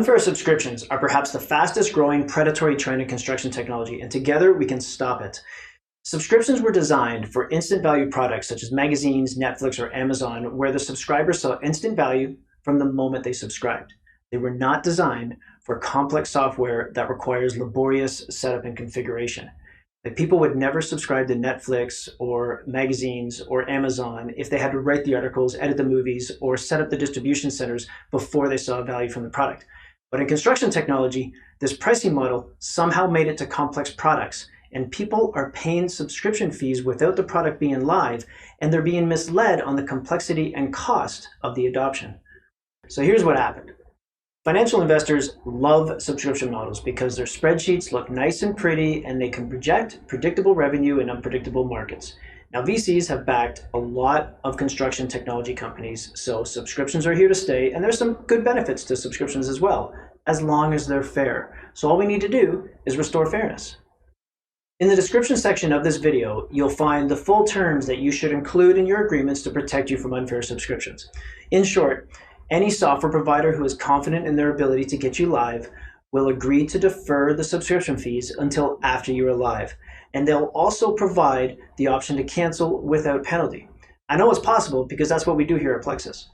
Unfair subscriptions are perhaps the fastest growing predatory trend in construction technology, and together we can stop it. Subscriptions were designed for instant value products such as magazines, Netflix, or Amazon, where the subscribers saw instant value from the moment they subscribed. They were not designed for complex software that requires laborious setup and configuration. Like, people would never subscribe to Netflix or magazines or Amazon if they had to write the articles, edit the movies, or set up the distribution centers before they saw value from the product. But in construction technology, this pricing model somehow made it to complex products, and people are paying subscription fees without the product being live, and they're being misled on the complexity and cost of the adoption. So here's what happened. Financial investors love subscription models because their spreadsheets look nice and pretty, and they can project predictable revenue in unpredictable markets. Now, VCs have backed a lot of construction technology companies, so subscriptions are here to stay, and there's some good benefits to subscriptions as well, as long as they're fair. So all we need to do is restore fairness. In the description section of this video, you'll find the full terms that you should include in your agreements to protect you from unfair subscriptions. In short, any software provider who is confident in their ability to get you live will agree to defer the subscription fees until after you are live. And they'll also provide the option to cancel without penalty. I know it's possible because that's what we do here at Plexus.